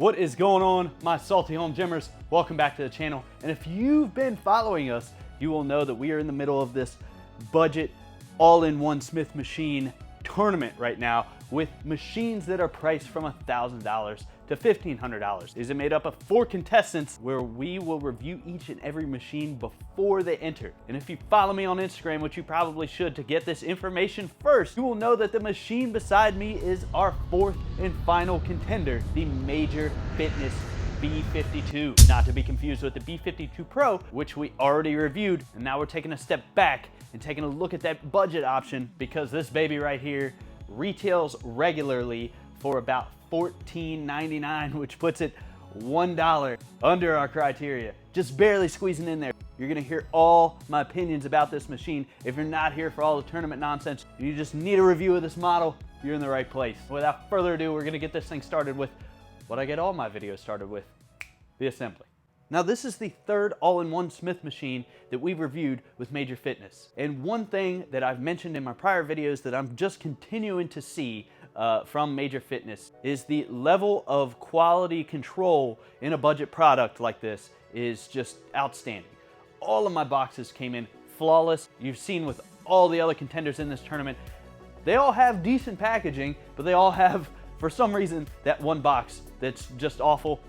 What is going on, my salty home gymmers? Welcome back to the channel. And if you've been following us, you will know that we are in the middle of this budget all-in-one Smith machine tournament right now with machines that are priced from $1,000 to $1,500. These are made up of 4 contestants where we will review each and every machine before they enter. And if you follow me on Instagram, which you probably should to get this information first, you will know that the machine beside me is our 4th and final contender, the Major Fitness B52. Not to be confused with the B52 Pro, which we already reviewed. And now we're taking a step back and taking a look at that budget option because this baby right here retails regularly for about $14.99, which puts it $1 under our criteria, just barely squeezing in there. You're gonna hear all my opinions about this machine. If you're not here for all the tournament nonsense, you just need a review of this model, you're in the right place. Without further ado, we're gonna get this thing started with what I get all my videos started with, the assembly. Now this is the 3rd all-in-one Smith machine that we've reviewed with Major Fitness. And one thing that I've mentioned in my prior videos that I'm just continuing to see from Major Fitness is the level of quality control in a budget product like this is just outstanding. All of my boxes came in flawless. You've seen with all the other contenders in this tournament, they all have decent packaging, but they all have, for some reason, that one box that's just awful.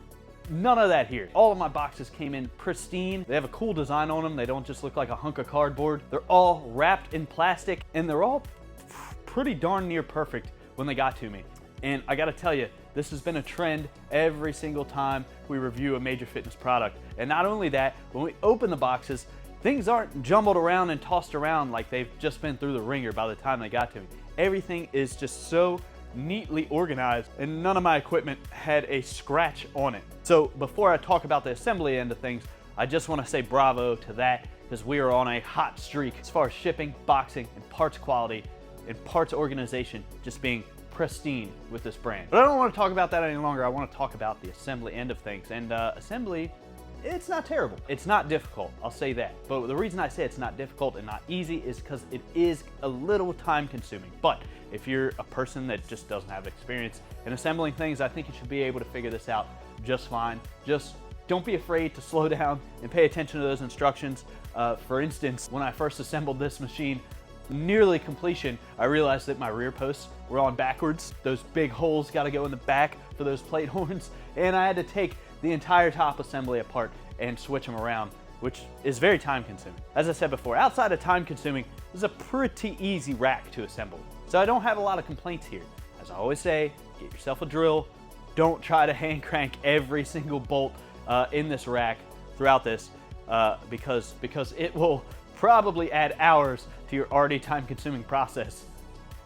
None of that here. All of my boxes came in pristine. They have a cool design on them. They don't just look like a hunk of cardboard. They're all wrapped in plastic and they're all pretty darn near perfect when they got to me. And I gotta tell you, this has been a trend every single time we review a Major Fitness product. And not only that, when we open the boxes, things aren't jumbled around and tossed around like they've just been through the ringer by the time they got to me. Everything is just so neatly organized and none of my equipment had a scratch on it. So before I talk about the assembly end of things, I just want to say bravo to that because we are on a hot streak as far as shipping, boxing, and parts quality and parts organization just being pristine with this brand. But I don't want to talk about that any longer. I want to talk about the assembly end of things. And assembly, it's not terrible. It's not difficult, I'll say that. But the reason I say it's not difficult and not easy is because it is a little time consuming. But if you're a person that just doesn't have experience in assembling things, I think you should be able to figure this out just fine. Just don't be afraid to slow down and pay attention to those instructions. For instance, when I first assembled this machine, nearly completion, I realized that my rear posts were on backwards. Those big holes got to go in the back for those plate horns. And I had to take the entire top assembly apart and switch them around, which is very time consuming. As I said before, outside of time consuming, this is a pretty easy rack to assemble. So I don't have a lot of complaints here. As I always say, get yourself a drill. Don't try to hand crank every single bolt in this rack throughout this because it will probably add hours to your already time consuming process.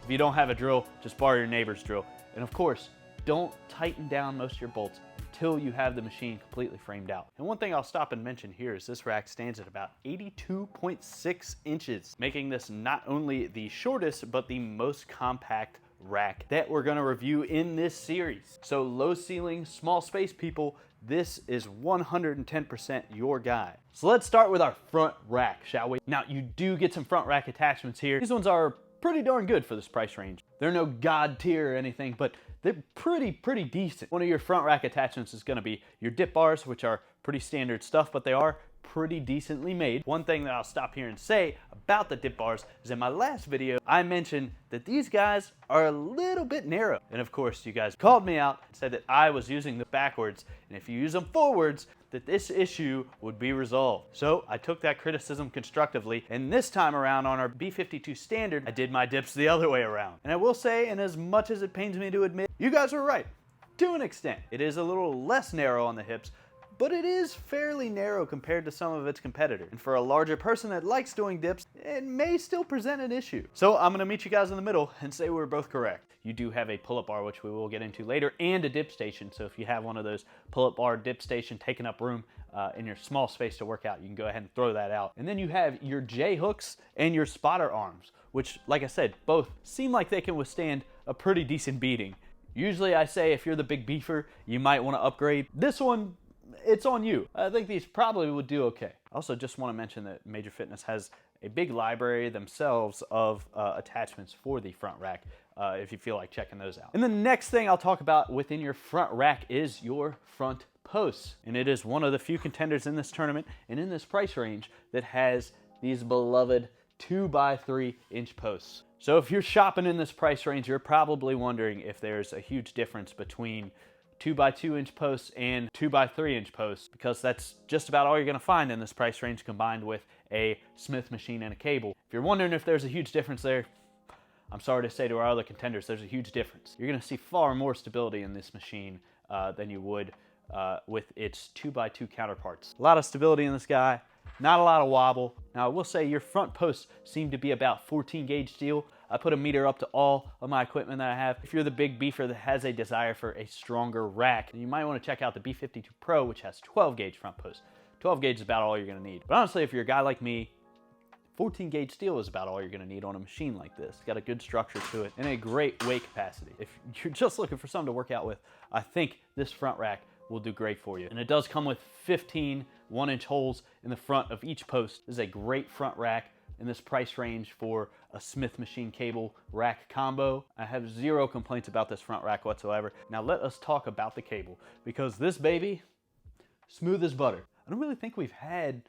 If you don't have a drill, just borrow your neighbor's drill. And of course, don't tighten down most of your bolts until you have the machine completely framed out. And one thing I'll stop and mention here is this rack stands at about 82.6 inches, making this not only the shortest, but the most compact rack that we're gonna review in this series. So low ceiling, small space people, this is 110% your guy. So let's start with our front rack, shall we? Now you do get some front rack attachments here. These ones are pretty darn good for this price range. They're no god tier or anything, but they're pretty decent. One of your front rack attachments is gonna be your dip bars, which are pretty standard stuff, but they are pretty decently made. One thing that I'll stop here and say about the dip bars is in my last video, I mentioned that these guys are a little bit narrow. And of course, you guys called me out and said that I was using them backwards. And if you use them forwards, that this issue would be resolved. So I took that criticism constructively. And this time around on our B52 standard, I did my dips the other way around. And I will say, and as much as it pains me to admit, you guys were right to an extent. It is a little less narrow on the hips, but it is fairly narrow compared to some of its competitors. And for a larger person that likes doing dips, it may still present an issue. So I'm gonna meet you guys in the middle and say we're both correct. You do have a pull-up bar, which we will get into later, and a dip station. So if you have one of those pull-up bar dip station taking up room in your small space to work out, you can go ahead and throw that out. And then you have your J hooks and your spotter arms, which, like I said, both seem like they can withstand a pretty decent beating. Usually I say if you're the big beefer, you might wanna upgrade. This one, it's on you. I think these probably would do okay. I also just want to mention that Major Fitness has a big library themselves of attachments for the front rack. if you feel like checking those out. And the next thing I'll talk about within your front rack is your front posts. And it is one of the few contenders in this tournament and in this price range that has these beloved 2x3 inch posts. So if you're shopping in this price range, you're probably wondering if there's a huge difference between 2x2 inch posts and 2x3 inch posts, because that's just about all you're gonna find in this price range combined with a Smith machine and a cable. If you're wondering if there's a huge difference there, I'm sorry to say to our other contenders, there's a huge difference. You're gonna see far more stability in this machine than you would with its 2x2 counterparts. A lot of stability in this guy, not a lot of wobble. Now I will say your front posts seem to be about 14 gauge steel. I put a meter up to all of my equipment that I have. If you're the big beefer that has a desire for a stronger rack, then you might want to check out the B52 Pro, which has 12 gauge front posts. 12 gauge is about all you're gonna need. But honestly, if you're a guy like me, 14 gauge steel is about all you're gonna need on a machine like this. It's got a good structure to it and a great weight capacity. If you're just looking for something to work out with, I think this front rack will do great for you. And it does come with 15 1-inch holes in the front of each post. This is a great front rack in this price range for a Smith machine cable rack combo. I have zero complaints about this front rack whatsoever. Now let us talk about the cable, because this baby, smooth as butter. I don't really think we've had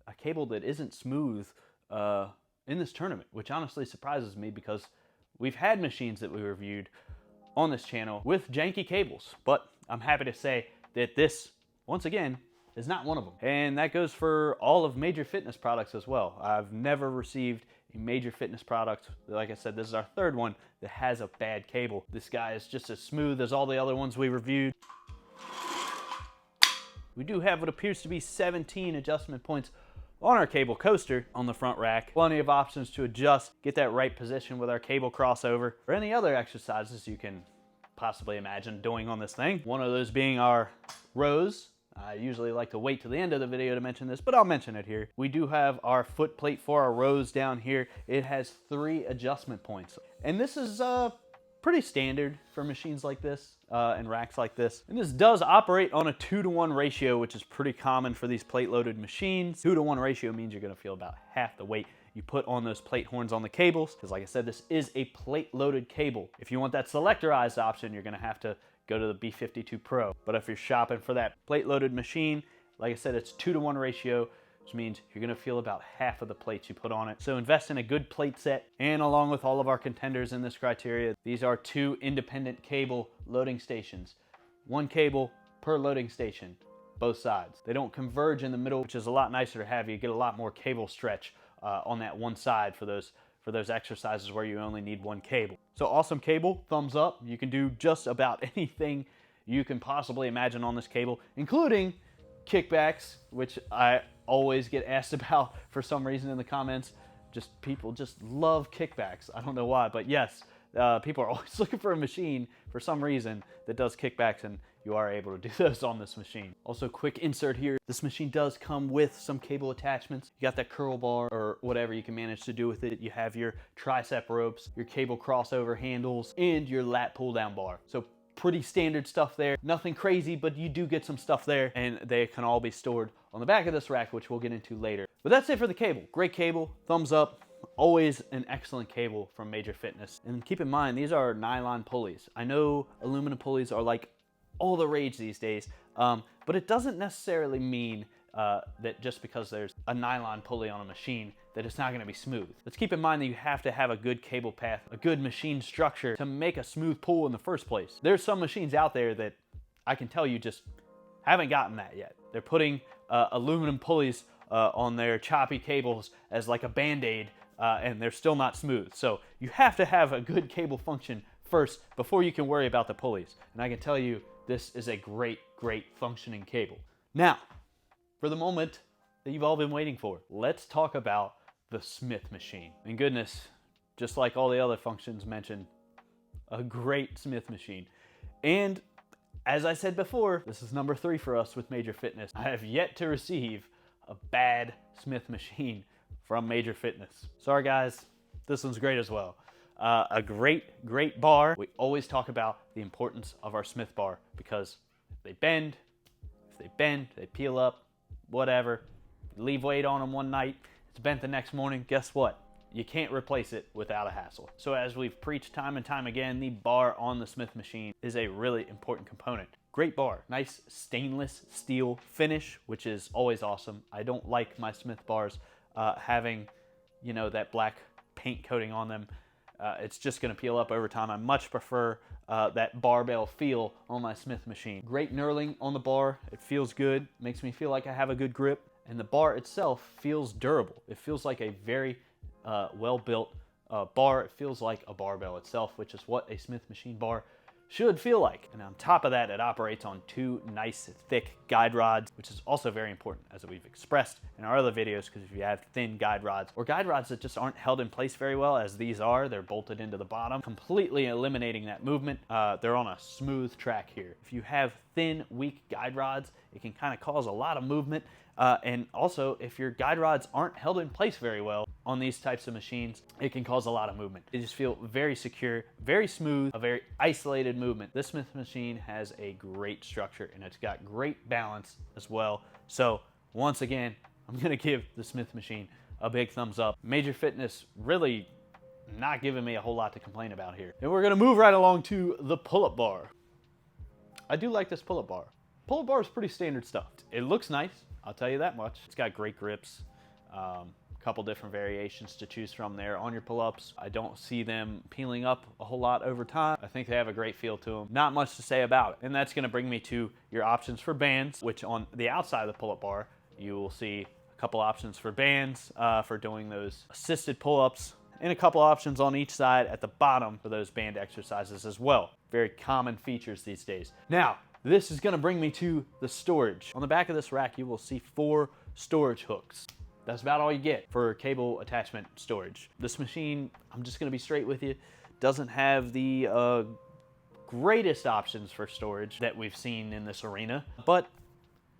a cable that isn't smooth in this tournament, which honestly surprises me, because we've had machines that we reviewed on this channel with janky cables, but I'm happy to say that this, once again, is not one of them. And that goes for all of Major Fitness products as well. I've never received a Major Fitness product, like I said, this is our third one, that has a bad cable. This guy is just as smooth as all the other ones we reviewed. We do have what appears to be 17 adjustment points on our cable coaster on the front rack. Plenty of options to adjust, get that right position with our cable crossover, or any other exercises you can possibly imagine doing on this thing. One of those being our rows. I usually like to wait till the end of the video to mention this, but I'll mention it here. We do have our foot plate for our rows down here. It has 3 adjustment points. And this is pretty standard for machines like this and racks like this. And this does operate on a 2-to-1 ratio, which is pretty common for these plate-loaded machines. 2-to-1 ratio means you're gonna feel about half the weight you put on those plate horns on the cables, because like I said, this is a plate-loaded cable. If you want that selectorized option, you're gonna have to go to the B52 Pro. But if you're shopping for that plate-loaded machine, like I said, it's 2-to-1 ratio, which means you're gonna feel about half of the plates you put on it. So invest in a good plate set, and along with all of our contenders in this criteria, these are 2 independent cable loading stations. 1 cable per loading station, both sides. They don't converge in the middle, which is a lot nicer to have. You get a lot more cable stretch on that one side for those exercises where you only need 1 cable. So awesome cable, thumbs up. You can do just about anything you can possibly imagine on this cable, including kickbacks, which I always get asked about for some reason in the comments. People just love kickbacks. I don't know why, but yes, people are always looking for a machine for some reason that does kickbacks, and you are able to do those on this machine. Also, quick insert here. This machine does come with some cable attachments. You got that curl bar or whatever you can manage to do with it. You have your tricep ropes, your cable crossover handles, and your lat pull down bar. So pretty standard stuff there. Nothing crazy, but you do get some stuff there, and they can all be stored on the back of this rack, which we'll get into later. But that's it for the cable. Great cable, thumbs up. Always an excellent cable from Major Fitness. And keep in mind, these are nylon pulleys. I know aluminum pulleys are like all the rage these days, but it doesn't necessarily mean that just because there's a nylon pulley on a machine that it's not going to be smooth. Let's keep in mind that you have to have a good cable path, a good machine structure to make a smooth pull in the first place. There's some machines out there that I can tell you just haven't gotten that yet. They're putting aluminum pulleys on their choppy cables as like a band-aid, and they're still not smooth. So you have to have a good cable function first before you can worry about the pulleys. And I can tell you, this is a great, great functioning cable. Now, for the moment that you've all been waiting for, let's talk about the Smith machine. And goodness, just like all the other functions mentioned, a great Smith machine. And as I said before, this is number 3 for us with Major Fitness. I have yet to receive a bad Smith machine from Major Fitness. Sorry guys, this one's great as well. A great, great bar. We always talk about the importance of our Smith bar, because if they bend, they peel up, whatever. You leave weight on them one night, it's bent the next morning, guess what? you can't replace it without a hassle. So as we've preached time and time again, the bar on the Smith machine is a really important component. Great bar, nice stainless steel finish, which is always awesome. I don't like my Smith bars having, you know, that black paint coating on them. It's just gonna peel up over time. I much prefer that barbell feel on my Smith machine. Great knurling on the bar. It feels good, makes me feel like I have a good grip. And the bar itself feels durable. It feels like a very well-built bar. It feels like a barbell itself, which is what a Smith machine bar should feel like. And on top of that, it operates on 2 nice thick guide rods, which is also very important, as we've expressed in our other videos, because if you have thin guide rods or guide rods that just aren't held in place very well, as these are, they're bolted into the bottom, completely eliminating that movement. They're on a smooth track here. If you have thin, weak guide rods, it can kind of cause a lot of movement. And also, if your guide rods aren't held in place very well on these types of machines, it can cause a lot of movement. They just feel very secure, very smooth, a very isolated movement. This Smith machine has a great structure and it's got great balance as well. So once again, I'm gonna give the Smith machine a big thumbs up. Major Fitness really not giving me a whole lot to complain about here. And we're gonna move right along to the pull-up bar. I do like this pull-up bar. Pull-up bar is pretty standard stuff. It looks nice, I'll tell you that much. It's got great grips, couple different variations to choose from there on your pull-ups. I don't see them peeling up a whole lot over time. I think they have a great feel to them. Not much to say about it. And that's gonna bring me to your options for bands, which on the outside of the pull-up bar, you will see a couple options for bands for doing those assisted pull-ups, and a couple options on each side at the bottom for those band exercises as well. Very common features these days. Now, this is gonna bring me to the storage. On the back of this rack, you will see 4 storage hooks. That's about all you get for cable attachment storage. This machine, I'm just gonna be straight with you, doesn't have the greatest options for storage that we've seen in this arena, but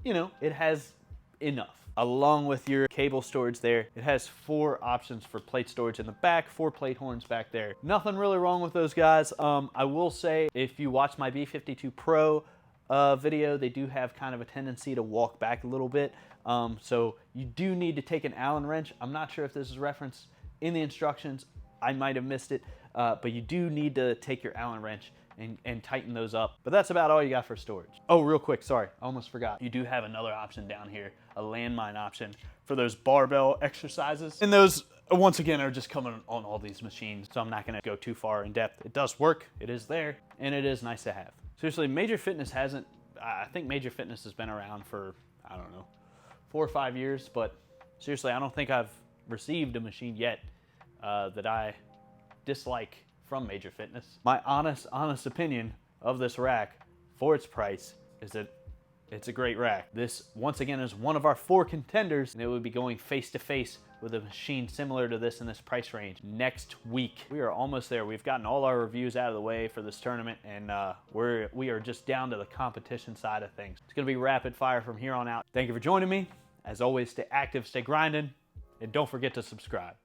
you know, it has enough. Along with your cable storage there, it has 4 options for plate storage in the back, 4 plate horns back there. Nothing really wrong with those guys. I will say, if you watch my B52 Pro video, they do have kind of a tendency to walk back a little bit. So you do need to take an Allen wrench. I'm not sure if this is referenced in the instructions. I might have missed it, but you do need to take your Allen wrench and tighten those up. But that's about all you got for storage. Oh, real quick, sorry, I almost forgot. You do have another option down here, a landmine option for those barbell exercises. And those, once again, are just coming on all these machines, so I'm not gonna go too far in depth. It does work, it is there, and it is nice to have. Seriously, Major Fitness hasn't, I think Major Fitness has been around for, I don't know, 4 or 5 years, but seriously, I don't think I've received a machine yet that I dislike from Major Fitness. My honest opinion of this rack for its price is that it's a great rack. This, once again, is one of our 4 contenders, and it would be going face to face with a machine similar to this in this price range next week. We are almost there. We've gotten all our reviews out of the way for this tournament, and we are just down to the competition side of things. It's gonna be rapid fire from here on out. Thank you for joining me. As always, stay active, stay grinding, and don't forget to subscribe.